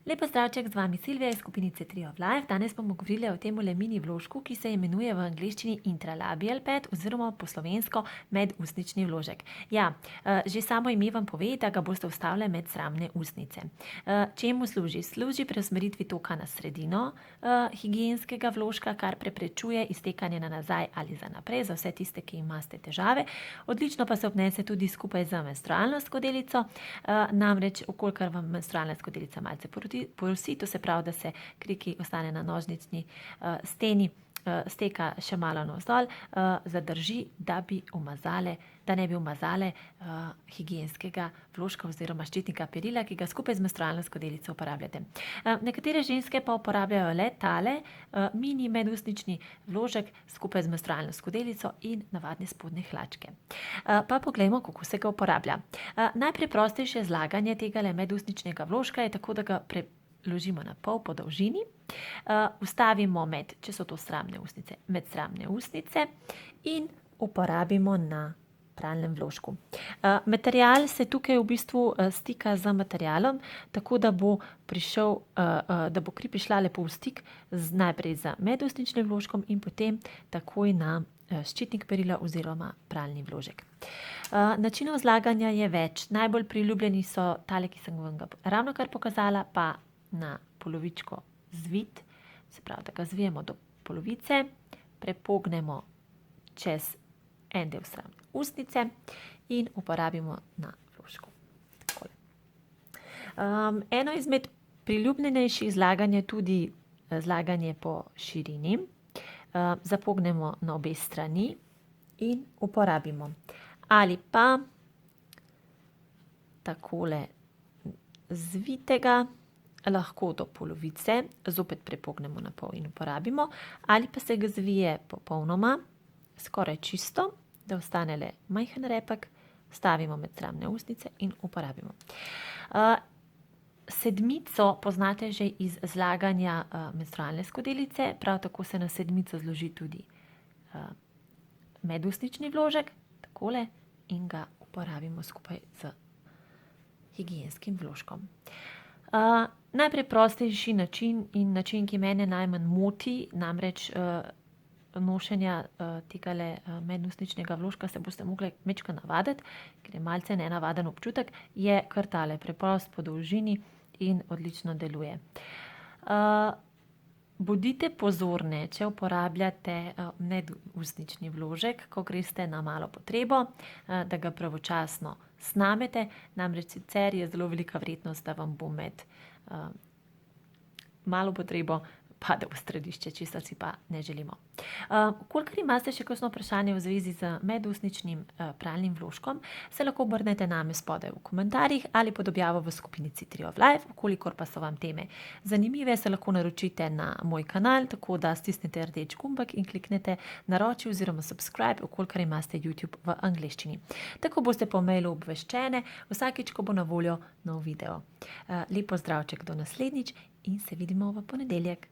Lepo zdravček, z vami Silvija iz skupinice Tree of Life. Danes bomo govorili o tem mini vložku, ki se imenuje v angleščini intralabial pad oziroma po slovensko medustnični vložek. Ja, že samo ime vam pove, da ga boste vstavili med sramne ustnice. Čemu služi? Služi preusmeritvi toka na sredino higienskega vložka, kar preprečuje iztekanje na nazaj ali za naprej, za vse tiste, ki imate težave. Odlično pa se obnese tudi skupaj z menstrualno skodelico, namreč, okolikor vam menstrualna skodelica malce porosi, to se pravi, da se kri, ki ostane na nožnični steni, steka še malo navzdol, zadrži, da ne bi umazale higienskega vložka oziroma ščitnika perila, ki ga skupaj z menstrualno skodelico uporabljate. Nekatere ženske pa uporabljajo le tale mini medustnični vložek skupaj z menstrualno skodelico in navadne spodnje hlačke. Pa poglejmo, kako se ga uporablja. Najpreprostejše zlaganje tega medustničnega vložka je tako, da ga preložimo na pol po dolžini, vstavimo če so to sramne ustnice, med sramne ustnice in uporabimo na pralnem vložku. Material se tukaj v bistvu stika z materialom, tako da bo kri prišla lepo v stik najprej z medustničnim vložkom in potem takoj na ščitnik perila oziroma pralni vložek. Načinov zlaganja je več. Najbolj priljubljeni so tale, ki sem vam ga ravnokar pokazala, pa na polovičko zvit, se pravi, da ga zvijemo do polovice, prepognemo čez en del sramne ustnice in uporabimo na vložku. Eno izmed priljubljenejših zlaganj je tudi zlaganje po širini. Zapognemo na obe strani in uporabimo. Ali pa takole zvitega, lahko do polovice, zopet prepognemo na pol in uporabimo, ali pa se ga zvije popolnoma, skoraj čisto, da ostane le majhen repek, stavimo med sramne ustnice in uporabimo. Sedmico poznate že iz zlaganja menstrualne skodelice, prav tako se na sedmico zloži tudi medustnični vložek, takole, in ga uporabimo skupaj z higienskim vložkom. Najpreprostejši način in način, ki mene najmanj moti, namreč nošenja tegale medustničnega vložka, se boste mogli majčkeno navaditi, ker je malce nenavaden občutek, je kar tale, preprost po dolžini in odlično deluje. Bodite pozorne, če uporabljate medustnični vložek, ko greste na malo potrebo, da ga pravočasno snamete, namreč sicer je zelo velika verjetnost, da vam bo med malo potrebo pade v stradišče, česar si pa ne želimo. Kolikor imate še kakšno vprašanje v zvezi z medustničnim pralnim vložkom, se lahko obrnete name spodaj v komentarjih ali pod objavo v skupinici Tree of Life. Kolikor pa so vam teme zanimive, se lahko naročite na moj kanal, tako da stisnete rdeč gumbek in kliknete naroči oziroma subscribe, kolikor imate YouTube v angleščini. Tako boste po mailu obveščene vsakič, ko bo na voljo nov video. Lepo zdravček do naslednjič in se vidimo v ponedeljek.